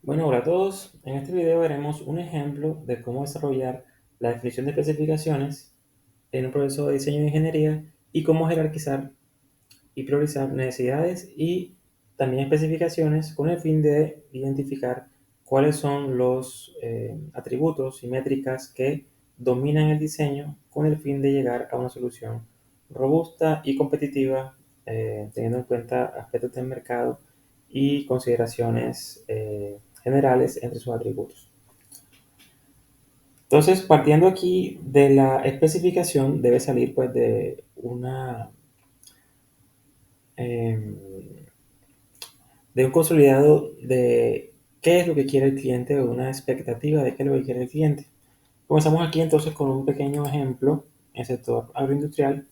Bueno, hola a todos. En este video veremos un ejemplo de cómo desarrollar la definición de especificaciones en un proceso de diseño de ingeniería y cómo jerarquizar y priorizar necesidades y también especificaciones con el fin de identificar cuáles son los atributos y métricas que dominan el diseño con el fin de llegar a una solución robusta y competitiva, teniendo en cuenta aspectos del mercado y consideraciones generales entre sus atributos. Entonces, partiendo aquí de la especificación, debe salir pues de eh, de un consolidado de qué es lo que quiere el cliente o una expectativa de qué es lo que quiere el cliente. Comenzamos aquí entonces con un pequeño ejemplo. En el sector agroindustrial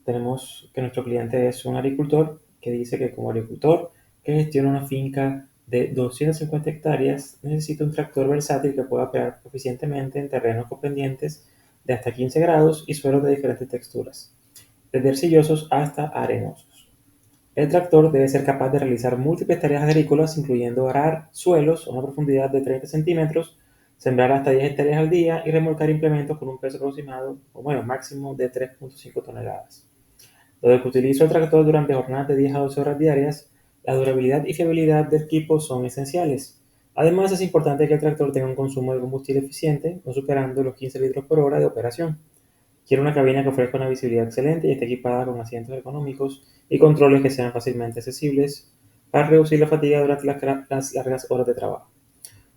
tenemos que nuestro cliente es un agricultor que dice que como agricultor que gestiona una finca de 250 hectáreas necesita un tractor versátil que pueda operar eficientemente en terrenos con pendientes de hasta 15 grados y suelos de diferentes texturas, desde arcillosos hasta arenosos. El tractor debe ser capaz de realizar múltiples tareas agrícolas, incluyendo arar suelos a una profundidad de 30 centímetros, sembrar hasta 10 hectáreas al día y remolcar implementos con un peso aproximado, o bueno, máximo de 3,5 toneladas. Desde que utilizo el tractor durante jornadas de 10 a 12 horas diarias, la durabilidad y fiabilidad del equipo son esenciales. Además, es importante que el tractor tenga un consumo de combustible eficiente, no superando los 15 litros por hora de operación. Quiero una cabina que ofrezca una visibilidad excelente y esté equipada con asientos ergonómicos y controles que sean fácilmente accesibles para reducir la fatiga durante las largas horas de trabajo.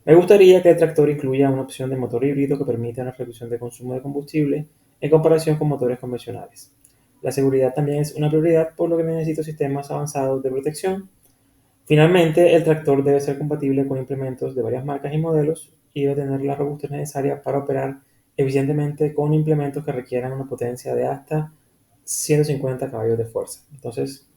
Me gustaría que el tractor incluya una opción de motor híbrido que permita una reducción de consumo de combustible en comparación con motores convencionales. La seguridad también es una prioridad, por lo que necesito sistemas avanzados de protección. Finalmente, el tractor debe ser compatible con implementos de varias marcas y modelos y debe tener la robustez necesaria para operar eficientemente con implementos que requieran una potencia de hasta 150 caballos de fuerza. Entonces,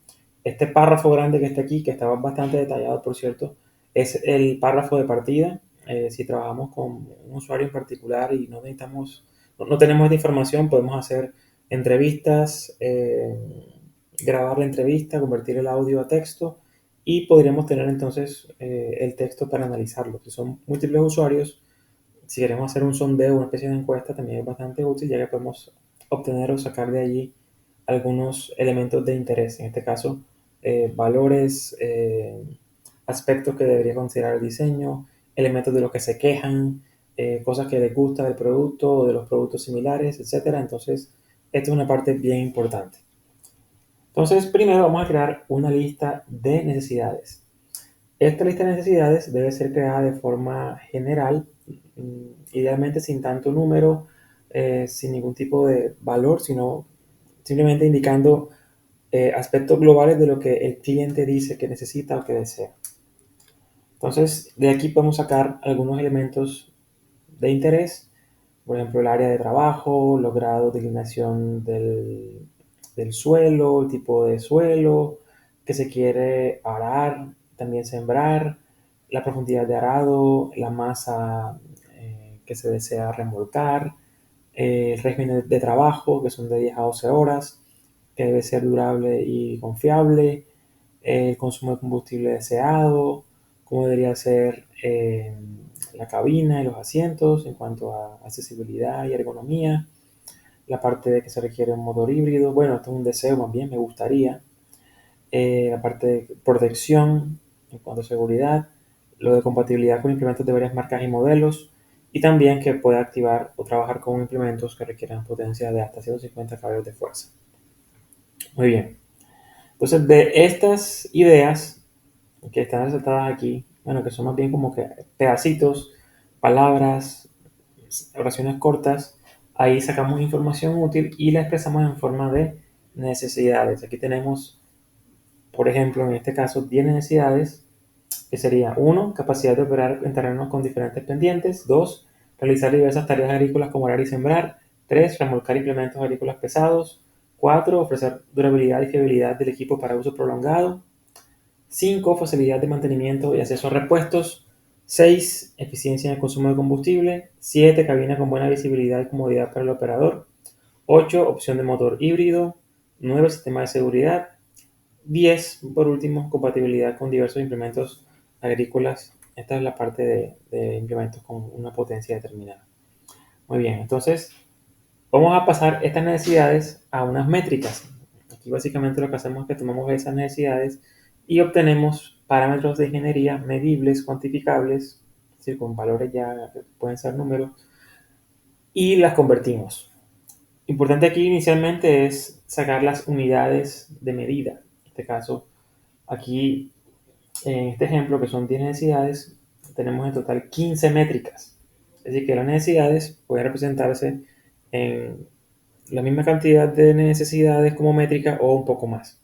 este párrafo grande que está aquí, que está bastante detallado, por cierto, es el párrafo de partida. Si trabajamos con un usuario en particular y no tenemos esta información, podemos hacer entrevistas, grabar la entrevista, convertir el audio a texto y podríamos tener entonces el texto para analizarlo. Si son múltiples usuarios, si queremos hacer un sondeo, una especie de encuesta, también es bastante útil ya que podemos obtener o sacar de allí algunos elementos de interés. En este caso, valores, aspectos que debería considerar el diseño, elementos de los que se quejan, cosas que les gusta del producto o de los productos similares, etcétera. Entonces, esto es una parte bien importante. Entonces, primero vamos a crear una lista de necesidades. Esta lista de necesidades debe ser creada de forma general, idealmente sin tanto número, sin ningún tipo de valor, sino simplemente indicando aspectos globales de lo que el cliente dice que necesita o que desea. Entonces, de aquí podemos sacar algunos elementos de interés, por ejemplo, el área de trabajo, los grados de inclinación del suelo, el tipo de suelo que se quiere arar, también sembrar, la profundidad de arado, la masa que se desea remolcar, el régimen de trabajo, que son de 10 a 12 horas, que debe ser durable y confiable, el consumo de combustible deseado, cómo debería ser la cabina y los asientos en cuanto a accesibilidad y ergonomía, la parte de que se requiere un motor híbrido, bueno, esto es un deseo más bien, me gustaría, la parte de protección en cuanto a seguridad, lo de compatibilidad con implementos de varias marcas y modelos, y también que pueda activar o trabajar con implementos que requieran potencia de hasta 150 caballos de fuerza. Muy bien. Entonces, de estas ideas que están resaltadas aquí, bueno, que son más bien como que pedacitos, palabras, oraciones cortas, ahí sacamos información útil y la expresamos en forma de necesidades. Aquí tenemos, por ejemplo, en este caso, 10 necesidades, que sería uno, capacidad de operar en terrenos con diferentes pendientes; 2, realizar diversas tareas agrícolas como arar y sembrar; 3, remolcar implementos agrícolas pesados; 4, ofrecer durabilidad y fiabilidad del equipo para uso prolongado; 5, facilidad de mantenimiento y acceso a repuestos; 6, eficiencia en el consumo de combustible; 7, cabina con buena visibilidad y comodidad para el operador; 8, opción de motor híbrido; 9, sistema de seguridad; 10, por último, compatibilidad con diversos implementos agrícolas Esta es la parte de implementos con una potencia determinada. Muy bien, entonces vamos a pasar estas necesidades a unas métricas. Aquí básicamente lo que hacemos es que tomamos esas necesidades y obtenemos parámetros de ingeniería medibles, cuantificables, es decir, con valores ya que pueden ser números, y las convertimos. Importante aquí inicialmente es sacar las unidades de medida. En este caso, aquí en este ejemplo, que son 10 necesidades, tenemos en total 15 métricas. Es decir, que las necesidades pueden representarse en la misma cantidad de necesidades como métrica o un poco más.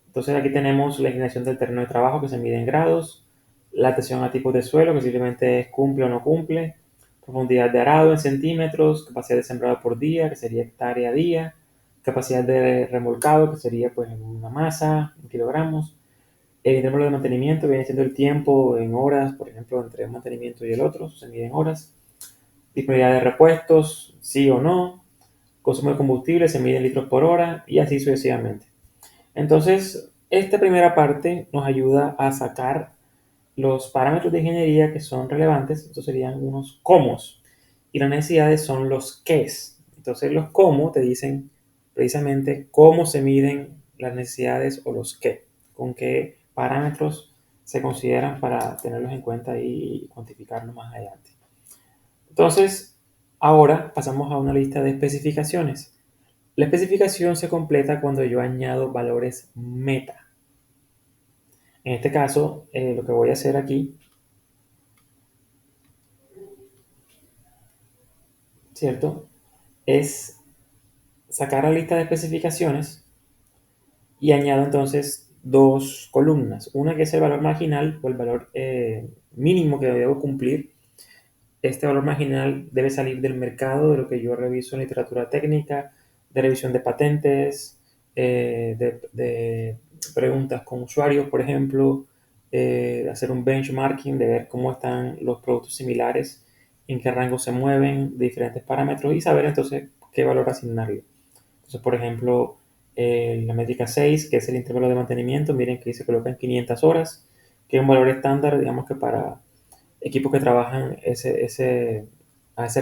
Entonces aquí tenemos la inclinación del terreno de trabajo que se mide en grados, la atención a tipos de suelo que simplemente es cumple o no cumple, profundidad de arado en centímetros, capacidad de sembrado por día que sería hectárea día, capacidad de remolcado que sería pues en una masa, en kilogramos, el intervalo de mantenimiento viene siendo el tiempo en horas, por ejemplo, entre un mantenimiento y el otro, se mide en horas, disponibilidad de repuestos, sí o no, consumo de combustible se mide en litros por hora y así sucesivamente. Entonces, esta primera parte nos ayuda a sacar los parámetros de ingeniería que son relevantes, estos serían unos comos, y las necesidades son los qués. Entonces, los cómo te dicen precisamente cómo se miden las necesidades o los qué, con qué parámetros se consideran para tenerlos en cuenta y cuantificarlos más adelante. Entonces, ahora pasamos a una lista de especificaciones. La especificación se completa cuando yo añado valores meta. En este caso, lo que voy a hacer aquí, ¿cierto? Es sacar la lista de especificaciones y añado entonces dos columnas. Una que es el valor marginal o el valor mínimo que debo cumplir. Este valor marginal debe salir del mercado, de lo que yo reviso en literatura técnica, de revisión de patentes, de preguntas con usuarios, por ejemplo, hacer un benchmarking, de ver cómo están los productos similares, en qué rango se mueven, de diferentes parámetros y saber entonces qué valor asignarle. Entonces, por ejemplo, la métrica 6, que es el intervalo de mantenimiento, miren que se coloca en 500 horas, que es un valor estándar, digamos que para equipos que trabajan a ese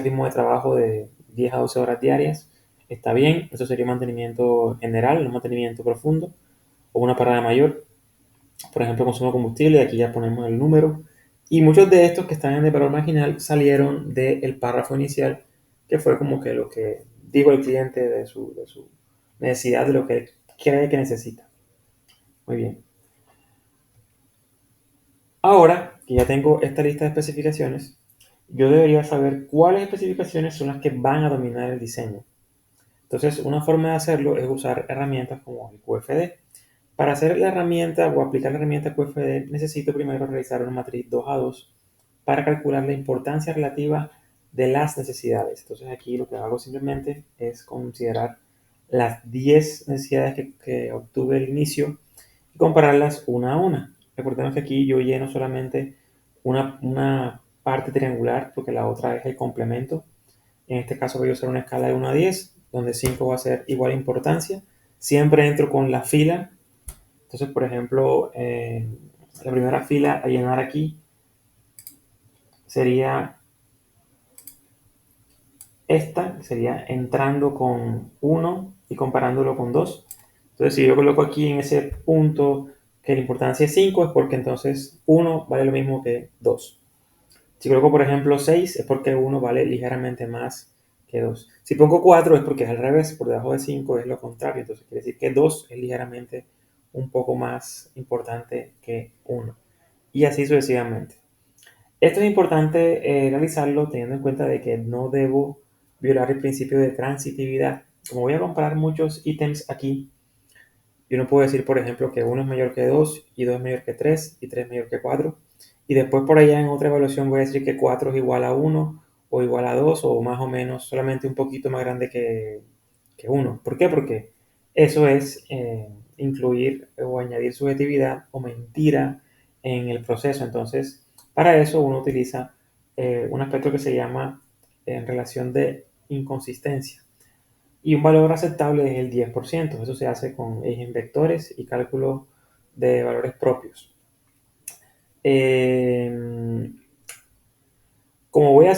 ritmo de trabajo de 10 a 12 horas diarias. Está bien, eso sería mantenimiento general, un mantenimiento profundo o una parada mayor. Por ejemplo, consumo de combustible, aquí ya ponemos el número. Y muchos de estos que están en el valor marginal salieron del párrafo inicial, que fue como que lo que dijo el cliente de su necesidad, de lo que él cree que necesita. Muy bien. Ahora que ya tengo esta lista de especificaciones, yo debería saber cuáles especificaciones son las que van a dominar el diseño. Entonces, una forma de hacerlo es usar herramientas como el QFD. Para hacer la herramienta o aplicar la herramienta QFD, necesito primero realizar una matriz 2 a 2 para calcular la importancia relativa de las necesidades. Entonces, aquí lo que hago simplemente es considerar las 10 necesidades que obtuve al inicio y compararlas una a una. Recordemos que aquí yo lleno solamente una parte triangular porque la otra es el complemento. En este caso voy a usar una escala de 1 a 10, donde 5 va a ser igual importancia. Siempre entro con la fila. Entonces, por ejemplo, la primera fila a llenar aquí sería esta, sería entrando con 1 y comparándolo con 2. Entonces, si yo coloco aquí en ese punto que la importancia es 5, es porque entonces 1 vale lo mismo que 2. Si coloco, por ejemplo, 6, es porque 1 vale ligeramente más que 2. Si pongo 4 es porque es al revés, por debajo de 5 es lo contrario. Entonces quiere decir que 2 es ligeramente un poco más importante que 1. Y así sucesivamente. Esto es importante realizarlo teniendo en cuenta de que no debo violar el principio de transitividad. Como voy a comparar muchos ítems aquí, yo no puedo decir, por ejemplo, que 1 es mayor que 2 y 2 es mayor que 3 y 3 es mayor que 4. Y después por allá en otra evaluación voy a decir que 4 es igual a 1 o igual a 2 o más o menos solamente un poquito más grande que 1. ¿Por qué? Porque eso es incluir o añadir subjetividad o mentira en el proceso. Entonces, para eso uno utiliza un aspecto que se llama relación de inconsistencia. Y un valor aceptable es el 10%. Eso se hace con vectores y cálculo de valores propios.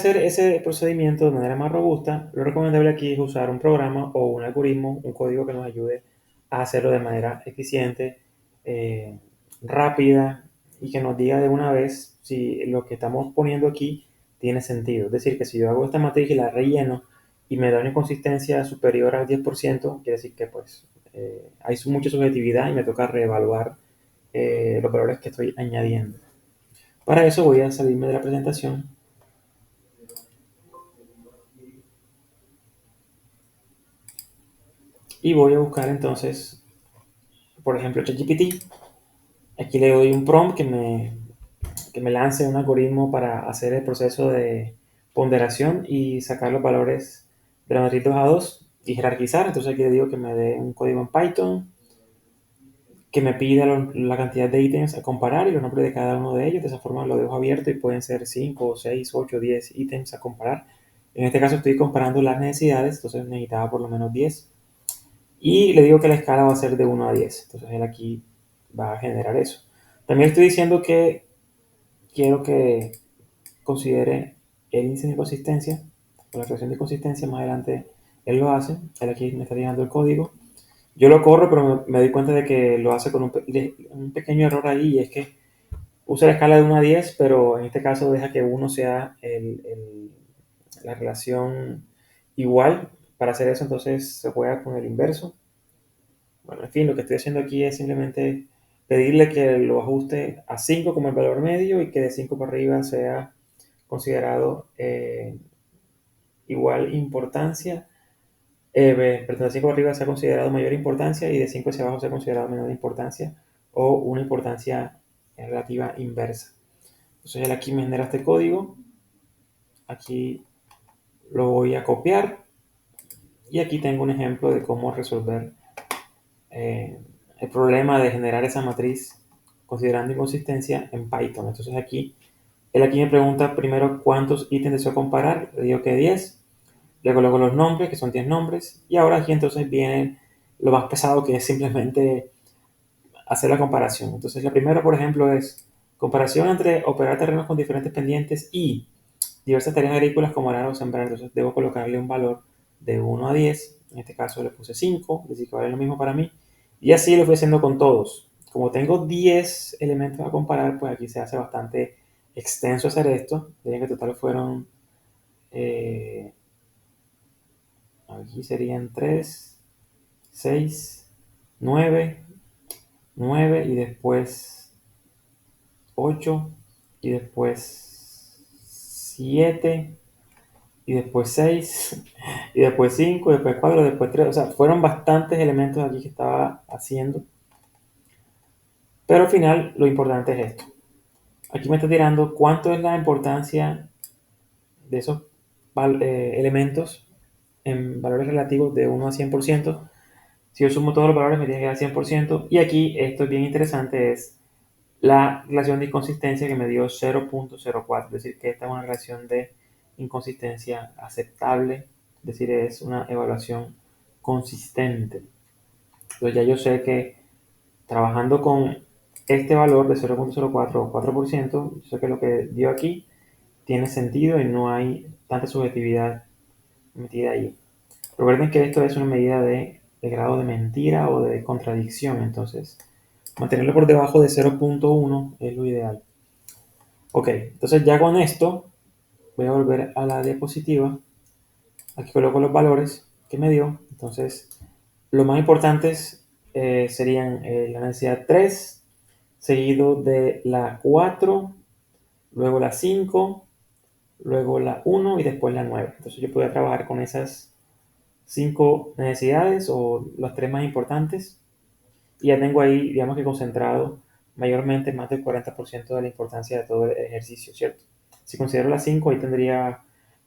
hacer ese procedimiento de manera más robusta, lo recomendable aquí es usar un programa o un algoritmo, un código que nos ayude a hacerlo de manera eficiente, eh, rápida y que nos diga de una vez si lo que estamos poniendo aquí tiene sentido. Es decir, que si yo hago esta matriz y la relleno y me da una consistencia superior al 10%, quiere decir que pues hay mucha subjetividad y me toca reevaluar los valores que estoy añadiendo. Para eso voy a salirme de la presentación y voy a buscar entonces, por ejemplo, ChatGPT. Aquí le doy un prompt que me lance un algoritmo para hacer el proceso de ponderación y sacar los valores de la matriz 2 a 2 y jerarquizar. Entonces aquí le digo que me dé un código en Python, que me pida la cantidad de ítems a comparar y los nombres de cada uno de ellos. De esa forma lo dejo abierto y pueden ser 5, 6, 8, 10 ítems a comparar. En este caso estoy comparando las necesidades, entonces necesitaba por lo menos 10. Y le digo que la escala va a ser de 1 a 10. Entonces él aquí va a generar eso. También estoy diciendo que quiero que considere el índice de inconsistencia o la creación de consistencia. Más adelante él lo hace. Él aquí me está llenando el código. Yo lo corro, pero me doy cuenta de que lo hace con un pequeño error ahí, y es que usa la escala de 1 a 10, pero en este caso deja que 1 sea la relación igual. Para hacer eso, entonces se juega con el inverso. Bueno, en fin, lo que estoy haciendo aquí es simplemente pedirle que lo ajuste a 5 como el valor medio y que de 5 para arriba sea considerado igual importancia. Perdón, de 5 para arriba sea considerado mayor importancia y de 5 hacia abajo sea considerado menor importancia o una importancia relativa inversa. Entonces él aquí me genera este código. Aquí lo voy a copiar y aquí tengo un ejemplo de cómo resolver eh, el problema de generar esa matriz considerando inconsistencia en Python. Entonces él aquí me pregunta primero cuántos ítems deseo comparar, le digo que 10, le coloco los nombres, que son 10 nombres, y ahora aquí entonces viene lo más pesado, que es simplemente hacer la comparación. Entonces la primera, por ejemplo, es comparación entre operar terrenos con diferentes pendientes y diversas tareas agrícolas como arar o sembrar. Entonces debo colocarle un valor de 1 a 10, en este caso le puse 5, es decir, que vale lo mismo para mí, y así lo fui haciendo con todos. Como tengo 10 elementos a comparar, pues aquí se hace bastante extenso hacer esto. Miren que en total fueron, aquí serían 3, 6, 9, 9 y después 8 y después 7 y después 6 y después 5 y después 4 y después 3. O sea, fueron bastantes elementos aquí que estaba haciendo. Pero al final lo importante es esto. Aquí me está tirando cuánto es la importancia de esos elementos en valores relativos de 1 a 100%. Si yo sumo todos los valores me tiene que dar 100%. Y aquí esto es bien interesante, es la relación de inconsistencia que me dio 0.04. Es decir, que esta es una relación de inconsistencia aceptable. Es decir, es una evaluación consistente. Entonces ya yo sé que trabajando con este valor de 0.04 o 4%, yo sé que lo que dio aquí tiene sentido y no hay tanta subjetividad metida ahí. Recuerden que esto es una medida de grado de mentira o de contradicción, entonces mantenerlo por debajo de 0.1 es lo ideal. Ok, entonces ya con esto voy a volver a la diapositiva. Aquí coloco los valores que me dio. Entonces, los más importantes serían la necesidad 3, seguido de la 4, luego la 5, luego la 1 y después la 9. Entonces yo podría trabajar con esas 5 necesidades o las 3 más importantes. Y ya tengo ahí, digamos que concentrado mayormente más del 40% de la importancia de todo el ejercicio, ¿cierto? Si considero las 5, ahí tendría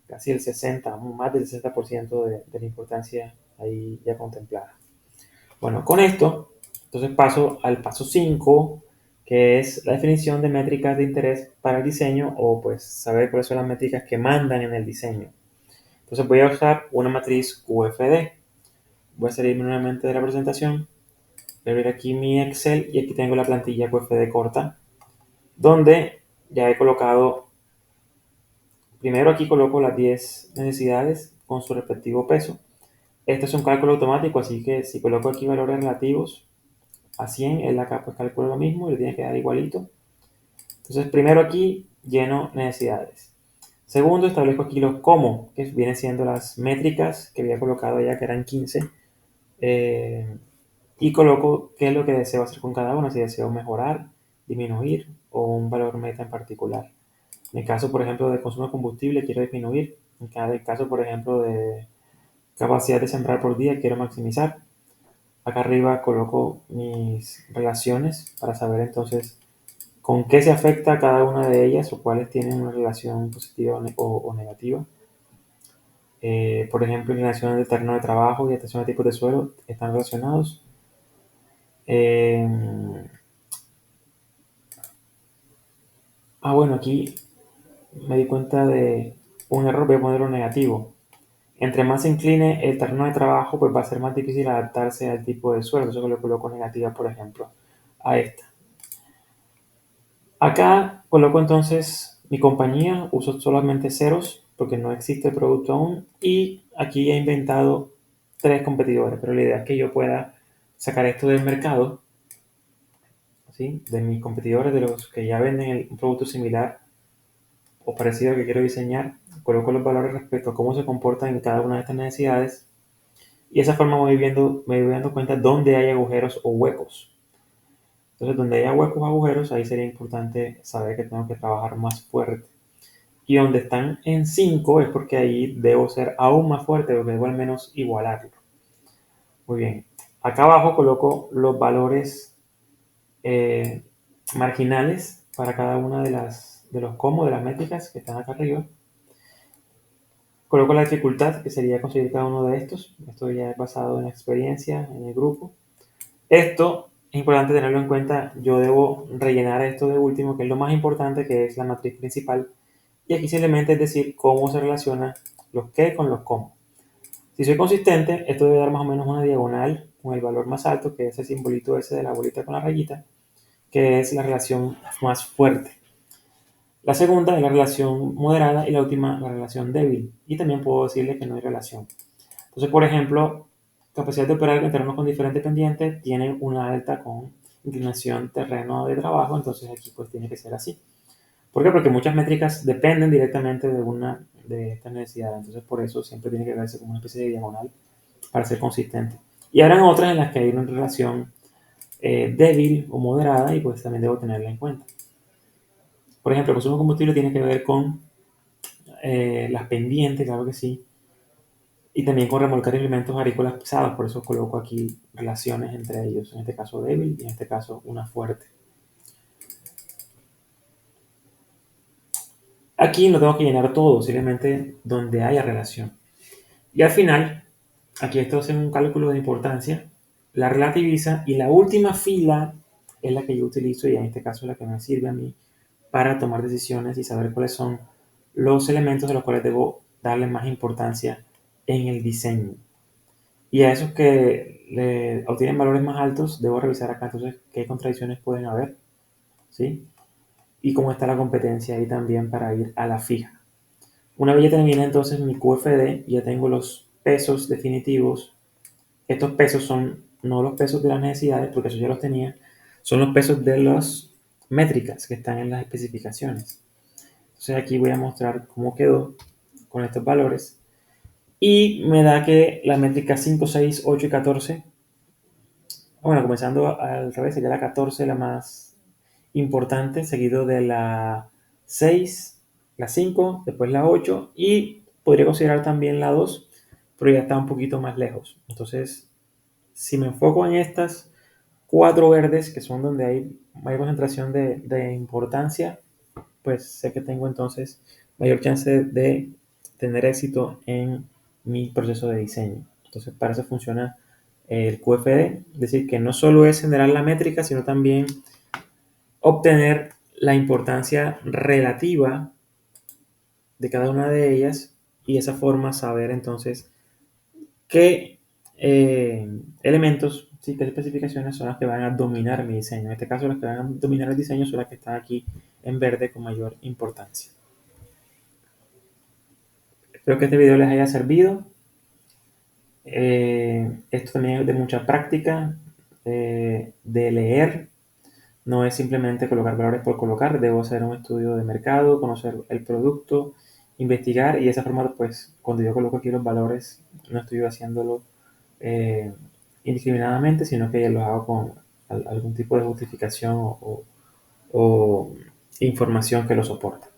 casi el 60, más del 60% de la importancia ahí ya contemplada. Bueno, con esto, entonces paso al paso 5, que es la definición de métricas de interés para el diseño, o pues saber cuáles son las métricas que mandan en el diseño. Entonces voy a usar una matriz QFD. Voy a salirme nuevamente de la presentación. Voy a ver aquí mi Excel y aquí tengo la plantilla QFD corta, donde ya he colocado Primero aquí coloco las 10 necesidades con su respectivo peso. Esto es un cálculo automático, así que si coloco aquí valores relativos a 100, él acá pues calcula lo mismo y le tiene que dar igualito. Entonces primero aquí lleno necesidades. Segundo, establezco aquí los cómo, que vienen siendo las métricas que había colocado ya, que eran 15. Y coloco qué es lo que deseo hacer con cada una, si deseo mejorar, disminuir o un valor meta en particular. En el caso, por ejemplo, de consumo de combustible, quiero disminuir. En cada caso, por ejemplo, de capacidad de sembrar por día, quiero maximizar. Acá arriba coloco mis relaciones para saber entonces con qué se afecta cada una de ellas o cuáles tienen una relación positiva o negativa. Por ejemplo, inclinación del terreno de trabajo y adaptación a tipos de suelo están relacionados. Eh, bueno, aquí me di cuenta de un error, voy a ponerlo negativo. Entre más se incline el terreno de trabajo, pues va a ser más difícil adaptarse al tipo de suelo. Eso lo coloco negativa, por ejemplo, a esta. Acá coloco entonces mi compañía, uso solamente ceros porque no existe el producto aún. Y aquí he inventado 3 competidores, pero la idea es que yo pueda sacar esto del mercado, ¿sí? De mis competidores, de los que ya venden un producto similar o parecido al que quiero diseñar. Coloco los valores respecto a cómo se comportan en cada una de estas necesidades. Y de esa forma me voy dando cuenta dónde hay agujeros o huecos. Entonces, donde haya huecos o agujeros, ahí sería importante saber que tengo que trabajar más fuerte. Y donde están en 5 es porque ahí debo ser aún más fuerte, porque debo al menos igualarlo. Muy bien. Acá abajo coloco los valores eh, marginales para cada una de los comos, de las métricas que están acá arriba. Coloco la dificultad, que sería conseguir cada uno de estos. Esto ya es basado en la experiencia, en el grupo. Esto es importante tenerlo en cuenta. Yo debo rellenar esto de último, que es lo más importante, que es la matriz principal. Y aquí simplemente es decir cómo se relaciona los qué con los cómo. Si soy consistente, esto debe dar más o menos una diagonal con el valor más alto, que es el simbolito ese de la bolita con la rayita, que es la relación más fuerte. La segunda es la relación moderada y la última la relación débil. Y también puedo decirle que no hay relación. Entonces, por ejemplo, capacidad de operar en terrenos con diferentes pendientes tiene una alta con inclinación terreno de trabajo, entonces aquí pues tiene que ser así. ¿Por qué? Porque muchas métricas dependen directamente de una de estas necesidades, entonces por eso siempre tiene que verse como una especie de diagonal para ser consistente. Y habrán otras en las que hay una relación débil o moderada y pues también debo tenerla en cuenta. Por ejemplo, el consumo de combustible tiene que ver con las pendientes, claro que sí, y también con remolcar elementos agrícolas pesados, por eso coloco aquí relaciones entre ellos, en este caso débil y en este caso una fuerte. Aquí no tengo que llenar todo, simplemente donde haya relación. Y al final, aquí esto hace un cálculo de importancia, la relativiza y la última fila es la que yo utilizo y en este caso es la que me sirve a mí para tomar decisiones y saber cuáles son los elementos a los cuales debo darle más importancia en el diseño. Y a esos que obtienen valores más altos, debo revisar acá entonces qué contradicciones pueden haber, ¿sí? Y cómo está la competencia ahí también para ir a la fija. Una vez ya terminé entonces mi QFD, ya tengo los pesos definitivos. Estos pesos son no los pesos de las necesidades, porque eso ya los tenía, son los pesos de las métricas que están en las especificaciones. Entonces aquí voy a mostrar cómo quedó con estos valores. Y me da que la métrica 5, 6, 8 y 14, bueno, comenzando al revés, sería la 14 la más importante, seguido de la 6, la 5, después la 8 y podría considerar también la 2, pero ya está un poquito más lejos. Entonces, si me enfoco en estas 4 verdes, que son donde hay mayor concentración de importancia, pues sé que tengo entonces mayor chance de tener éxito en mi proceso de diseño. Entonces, para eso funciona el QFD, es decir, que no solo es generar la métrica, sino también obtener la importancia relativa de cada una de ellas y de esa forma saber entonces qué elementos, sí, qué especificaciones son las que van a dominar mi diseño. En este caso, las que van a dominar el diseño son las que están aquí en verde con mayor importancia. Espero que este video les haya servido. Esto también es de mucha práctica, de leer. No es simplemente colocar valores por colocar, debo hacer un estudio de mercado, conocer el producto, investigar y de esa forma, pues, cuando yo coloco aquí los valores, no estoy haciéndolo eh, indiscriminadamente, sino que ya los hago con algún tipo de justificación o información que lo soporta.